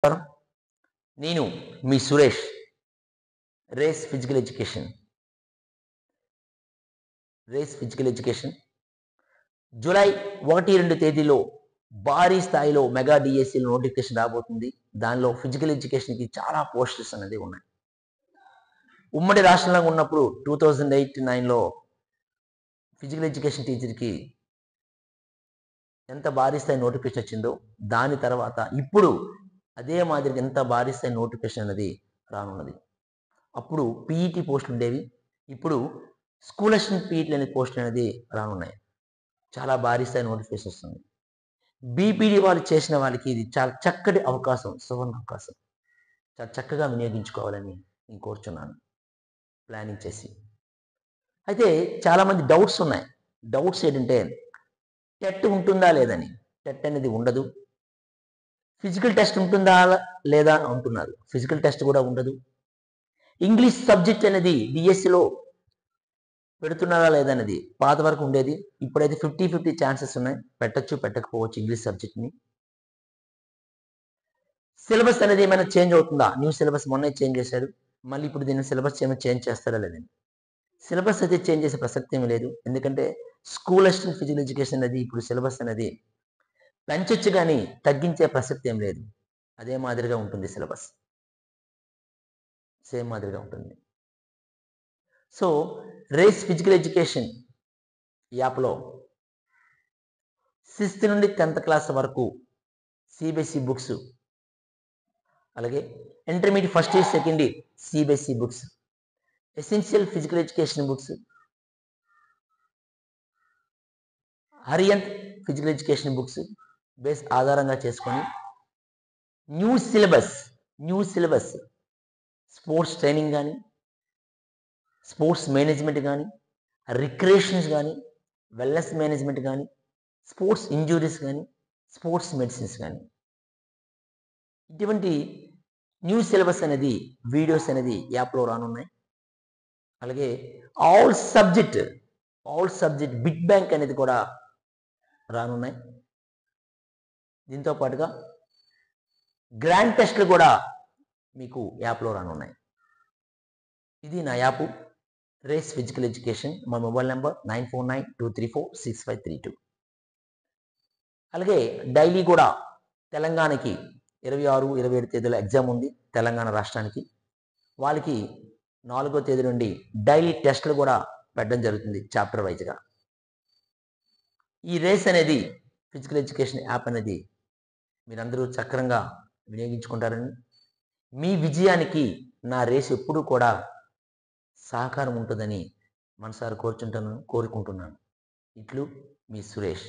నమస్కారం. నేను మీ Suresh. Race physical education. July 1, 2 తేదీలో భారీ స్థాయిలో మెగా డిఎస్సి నోటిఫికేషన్ రాబోతుంది. దానిలో ఫిజికల్ ఎడ్యుకేషన్కి చాలా పోస్టర్స్ అనేది ఉన్నాయి. ఉమ్మడి రాష్ట్రంలో ఉన్నప్పుడు 2008-9లో ఫిజికల్ ఎడ్యుకేషన్ టీచర్కి ఎంత భారీ స్థాయి నోటిఫికేషన్ వచ్చిందో దాని తర్వాత ఇప్పుడు అదే మాదిరిగా ఎంత భారీ స్థాయి నోటిఫికేషన్ అనేది రానున్నది. అప్పుడు పీఈటీ పోస్టులు ఉండేవి. ఇప్పుడు స్కూల్ అసిస్టెంట్ పీఈటీ అనే పోస్టులు అనేది రానున్నాయి. చాలా భారీ స్థాయి నోటిఫికేషన్ వస్తుంది. బీపీడీ వాళ్ళు చేసిన వాళ్ళకి ఇది చాలా చక్కటి అవకాశం, సువర్ణ అవకాశం. చాలా చక్కగా వినియోగించుకోవాలని నేను కోరుచున్నాను ప్లానింగ్ చేసి. అయితే చాలామంది డౌట్స్ ఉన్నాయి. డౌట్స్ ఏంటంటే టెట్ ఉంటుందా లేదని. టెట్ అనేది ఉండదు. ఫిజికల్ టెస్ట్ ఉంటుందా లేదా అంటున్నారు. ఫిజికల్ టెస్ట్ కూడా ఉండదు. ఇంగ్లీష్ సబ్జెక్ట్ అనేది డిఎస్సిలో పెడుతున్నారా లేదన్నది పాత వరకు ఉండేది. ఇప్పుడైతే 50-50 ఛాన్సెస్ ఉన్నాయి. పెట్టచ్చు, పెట్టకపోవచ్చు ఇంగ్లీష్ సబ్జెక్ట్ని. సిలబస్ అనేది ఏమైనా చేంజ్ అవుతుందా? న్యూ సిలబస్ మొన్నే చేంజ్ చేశారు. మళ్ళీ ఇప్పుడు దీన్ని సిలబస్ ఏమైనా చేంజ్ చేస్తారా లేదని. సిలబస్ అయితే చేంజ్ చేసే ప్రసక్తి ఏమీ లేదు. ఎందుకంటే స్కూల్ అసిస్టెంట్ ఫిజికల్ ఎడ్యుకేషన్ అనేది ఇప్పుడు సిలబస్ అనేది పెంచొచ్చు కానీ తగ్గించే ప్రసక్తి ఏం లేదు. అదే మాదిరిగా ఉంటుంది సిలబస్. సేమ్ మాదిరిగా ఉంటుంది. సో రేస్ ఫిజికల్ ఎడ్యుకేషన్ యాప్లో 6th నుండి 10th క్లాస్ వరకు సిబిఎస్ఈ బుక్స్, అలాగే intermediate first year second year CBSE books, essential physical education books, Arihant physical education books base ఆధారంగా చేసుకొని న్యూ సిలబస్ స్పోర్ట్స్ ట్రైనింగ్ కానీ, స్పోర్ట్స్ మేనేజ్మెంట్ కానీ, రిక్రియేషన్స్ కానీ, wellness management కానీ, స్పోర్ట్స్ ఇంజురీస్ కానీ, స్పోర్ట్స్ మెడిసిన్స్ కానీ, ఇటువంటి న్యూ సిలబస్ అనేది వీడియోస్ అనేది యాప్లో రానున్నాయి. అలాగే ఆల్ సబ్జెక్ట్ బిగ్ బ్యాంక్ అనేది కూడా రానున్నాయి. దీంతో పాటుగా గ్రాండ్ టెస్ట్లు కూడా మీకు యాప్లో రానున్నాయి. ఇది నా యాప్ రేస్ ఫిజికల్ ఎడ్యుకేషన్. మా మొబైల్ నెంబర్ 9492346532. అలాగే డైలీ కూడా తెలంగాణకి 26, 27 తేదీలో ఎగ్జామ్ ఉంది. తెలంగాణ రాష్ట్రానికి వాళ్ళకి 4వ తేదీ నుండి డైలీ టెస్టులు కూడా పెట్టడం జరుగుతుంది చాప్టర్ వైజ్గా. ఈ రేస్ అనేది ఫిజికల్ ఎడ్యుకేషన్ యాప్ అనేది మీరందరూ చక్కరంగా వినియోగించుకుంటారని, మీ విజయానికి నా రేస్ ఎప్పుడూ కూడా సహకారం ఉంటుందని మనసారా కోరుకుంటున్నాను. ఇట్లు మీ సురేష్.